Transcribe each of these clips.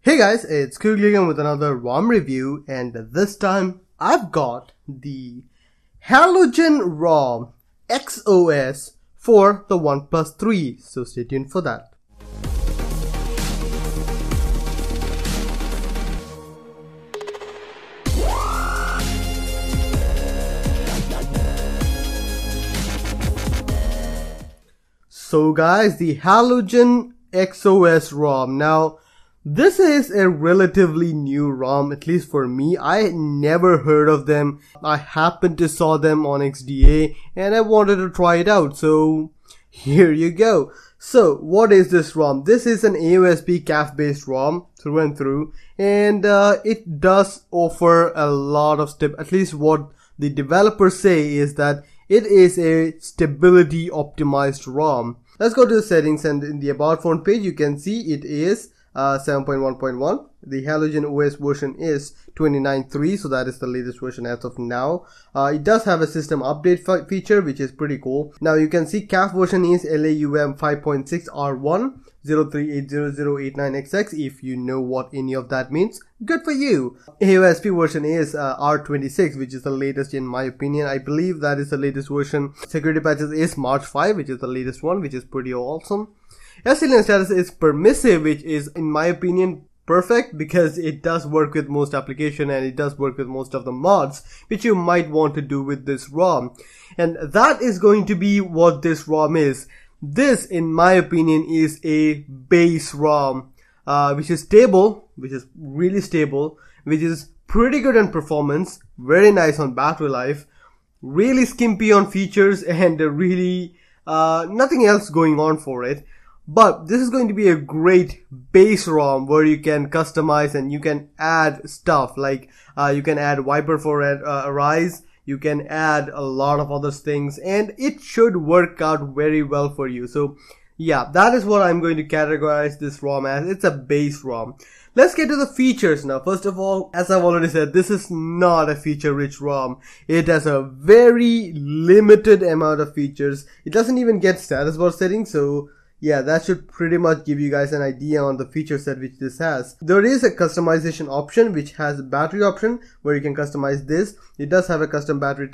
Hey guys, it's Kugligan with another ROM review, and this time I've got the HalogenOS for the OnePlus 3, so stay tuned for that. So guys, the HalogenOS ROM. Now, this is a relatively new ROM, at least for me. I never heard of them. I happened to saw them on XDA and I wanted to try it out. So here you go. So what is this ROM? This is an AOSP CAF based ROM through and through, and it does offer a lot of at least what the developers say is that it is a stability optimized ROM. Let's go to the settings, and in the about phone page you can see it is 7.1.1. The HalogenOS version is 29.3, so that is the latest version as of now. It does have a system update feature, which is pretty cool. Now you can see CAF version is LAUM 5.6 R1 0380089XX. If you know what any of that means, good for you. AOSP version is R26, which is the latest in my opinion. I believe that is the latest version. Security patches is March 5, which is the latest one, which is pretty awesome. SLN status is permissive, which is in my opinion perfect because it does work with most application and it does work with most of the mods which you might want to do with this ROM. And that is going to be what this ROM is. This, in my opinion, is a base ROM, which is stable, which is really stable, which is pretty good on performance, very nice on battery life, really skimpy on features, and really nothing else going on for it. But this is going to be a great base ROM where you can customize and you can add stuff like you can add wiper for Arise. You can add a lot of other things, and it should work out very well for you. So yeah, that is what I'm going to categorize this ROM as. It's a base ROM. Let's get to the features now. First of all, as I've already said, this is not a feature-rich ROM. It has a very limited amount of features. It doesn't even get status bar settings, so yeah, that should pretty much give you guys an idea on the feature set which this has. There is a customization option which has a battery option where you can customize this. It does have a custom battery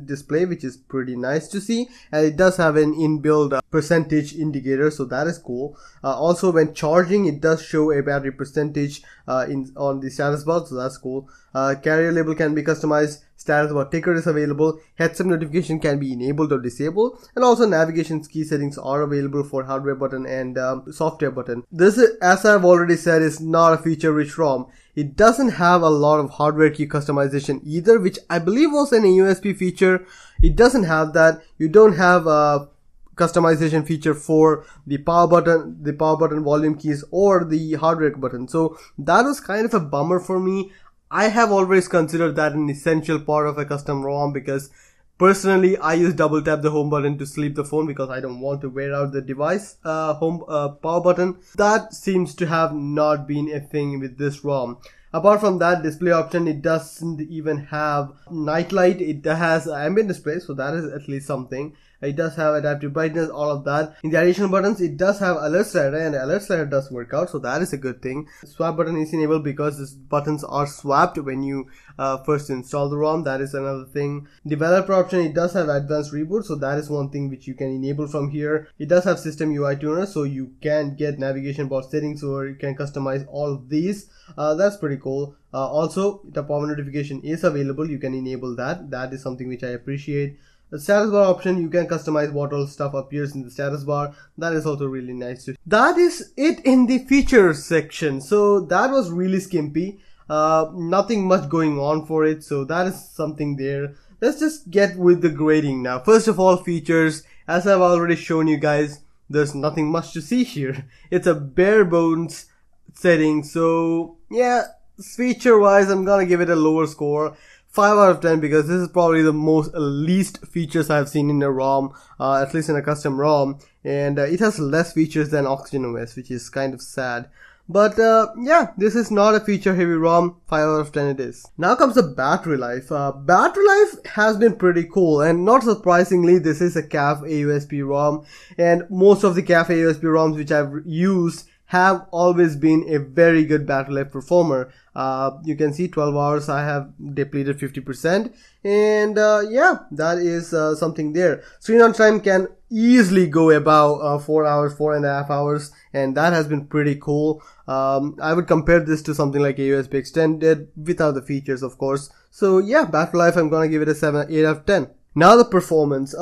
display which is pretty nice to see, and it does have an inbuilt percentage indicator, so that is cool. Also, when charging, it does show a battery percentage on the status bar, so that's cool. Carrier label can be customized. Status bar ticker is available. Heads-up notification can be enabled or disabled, and also navigation key settings are available for hardware button and software button. This is, as I've already said, is not a feature-rich ROM. It doesn't have a lot of hardware key customization either, which I believe was an AOSP feature. It doesn't have that. You don't have a customization feature for the power button volume keys, or the hardware button. So that was kind of a bummer for me. I have always considered that an essential part of a custom ROM because personally I use double tap the home button to sleep the phone because I don't want to wear out the device power button. That seems to have not been a thing with this ROM. Apart from that display option, it doesn't even have night light. It has ambient display, so that is at least something. It does have adaptive brightness, all of that. In the additional buttons, it does have alert slider, and the alert slider does work out, so that is a good thing. Swap button is enabled because these buttons are swapped when you first install the ROM. That is another thing. Developer option, it does have advanced reboot, so that is one thing which you can enable from here. It does have system UI tuner, so you can get navigation bar settings, or you can customize all of these. That's pretty cool. Also, the power notification is available. You can enable that. That is something which I appreciate. The status bar option, you can customize what all stuff appears in the status bar. That is also really nice. That is it in the features section. So that was really skimpy. Nothing much going on for it. So that is something there. Let's just get with the grading now. First of all, features. As I've already shown you guys, there's nothing much to see here. It's a bare bones setting. So yeah, feature wise, I'm gonna give it a lower score. 5 out of 10 because this is probably the least features I've seen in a ROM, at least in a custom ROM, and it has less features than HalogenOS, which is kind of sad. But yeah, this is not a feature heavy ROM. 5 out of 10 it is. Now comes the battery life. Battery life has been pretty cool, and not surprisingly, this is a CAF AOSP ROM, and most of the CAF AOSP ROMs which I've used have always been a very good battery life performer. You can see 12 hours I have depleted 50%, and yeah, that is something there. Screen on time can easily go above 4 hours, 4.5 hours, and that has been pretty cool. I would compare this to something like a USB extended without the features, of course. So yeah, battery life, I'm gonna give it a 8 out of 10. Now the performance.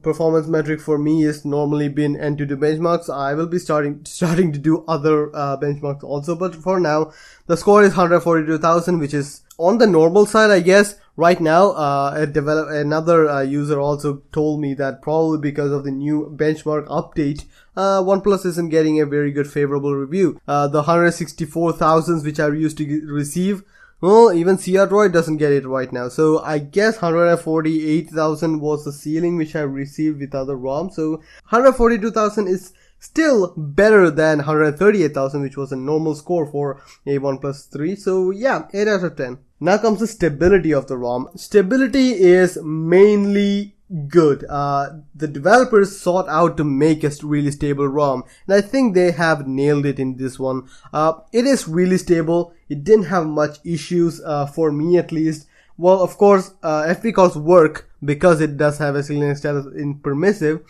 Performance metric for me is normally been N2 benchmarks. I will be starting to do other benchmarks also, but for now, the score is 142,000, which is on the normal side, I guess. Right now, another user also told me that probably because of the new benchmark update, OnePlus isn't getting a very good favorable review. The 164,000 which I used to receive, well, even CR doesn't get it right now. So I guess 148,000 was the ceiling which I received with other ROM. So 142,000 is still better than 138,000, which was a normal score for a OnePlus 3. So yeah, 8 out of 10. Now comes the stability of the ROM. Stability is mainly good. The developers sought out to make a really stable ROM, and I think they have nailed it in this one. It is really stable. It didn't have much issues, for me at least. Well, of course, FP calls work because it does have a Linux status in permissive.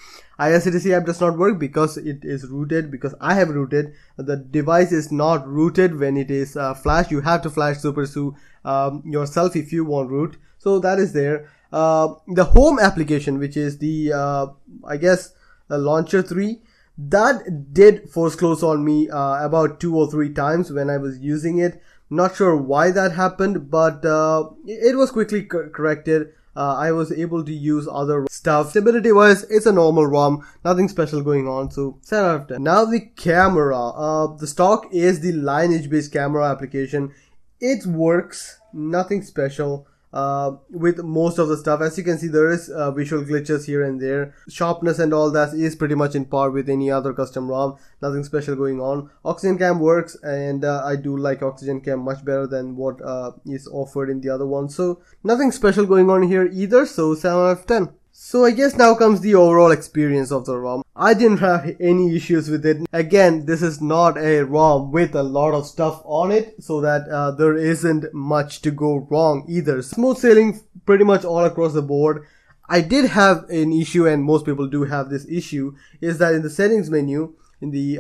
IRCTC app does not work because it is rooted, because I have rooted. The device is not rooted when it is flash. You have to flash SuperSU yourself if you want root. So that is there. The home application, which is the I guess Launcher 3, that did force close on me about 2 or 3 times when I was using it. Not sure why that happened, but it was quickly corrected. I was able to use other stuff. Stability wise, it's a normal ROM, nothing special going on, so 7 out of 10. Now the camera. The stock is the Lineage based camera application. It works, nothing special. With most of the stuff. As you can see, there is visual glitches here and there. Sharpness and all that is pretty much in par with any other custom ROM. Nothing special going on. Oxygen Cam works, and I do like Oxygen Cam much better than what is offered in the other one. So nothing special going on here either. So 7 out of 10. So I guess now comes the overall experience of the ROM. I didn't have any issues with it. Again, this is not a ROM with a lot of stuff on it, so that there isn't much to go wrong either. Smooth sailing pretty much all across the board. I did have an issue, and most people do have this issue, is that in the settings menu, in the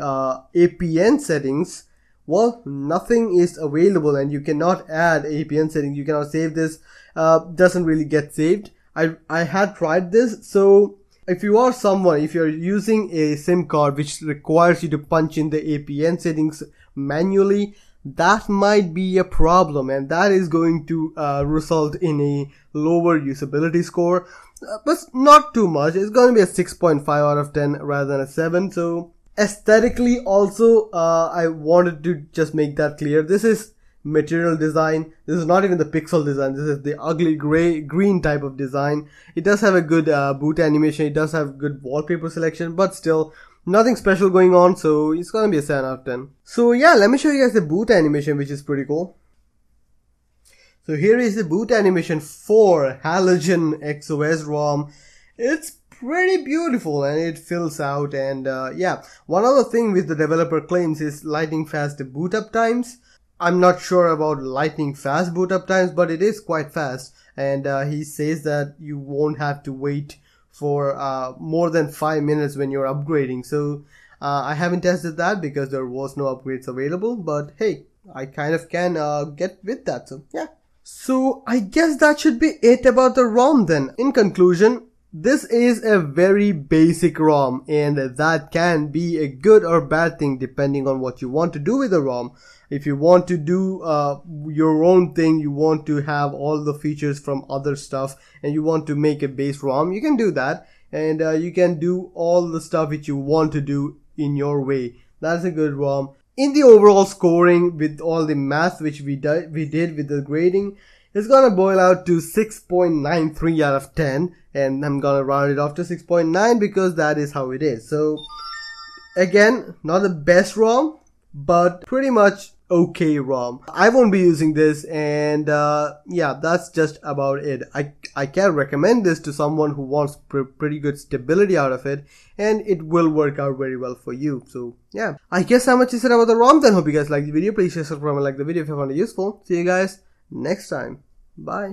APN settings, well, nothing is available and you cannot add APN settings. You cannot save this. Doesn't really get saved. I had tried this, so if you're using a SIM card which requires you to punch in the APN settings manually, that might be a problem, and that is going to result in a lower usability score, but not too much. It's going to be a 6.5 out of 10 rather than a 7. So aesthetically also, I wanted to just make that clear. This is material design. This is not even the pixel design. This is the ugly green type of design. It does have a good boot animation. It does have good wallpaper selection, but still nothing special going on. So it's gonna be a 7 out of 10. So yeah, let me show you guys the boot animation, which is pretty cool. So here is the boot animation for HalogenOS ROM. It's pretty beautiful and it fills out, and yeah, one other thing with the developer claims is lightning fast boot up times. I'm not sure about lightning fast boot up times, but it is quite fast, and he says that you won't have to wait for more than 5 minutes when you're upgrading. So I haven't tested that because there was no upgrades available, but hey, I kind of can get with that. So yeah, so I guess that should be it about the ROM then. In conclusion, this is a very basic ROM, and that can be a good or bad thing depending on what you want to do with the ROM. If you want to do your own thing, you want to have all the features from other stuff, and you want to make a base ROM, you can do that, and you can do all the stuff which you want to do in your way. That's a good ROM. In the overall scoring, with all the math which we did with the grading, it's gonna boil out to 6.93 out of 10, and I'm gonna round it off to 6.9 because that is how it is. So again, not the best ROM, but pretty much okay ROM. I won't be using this, and yeah, that's just about it. I can recommend this to someone who wants pretty good stability out of it, and it will work out very well for you. So yeah, I guess how much is it about the ROM then. Hope you guys like the video. Please share, subscribe, and like the video if you found it useful. See you guys next time. Bye.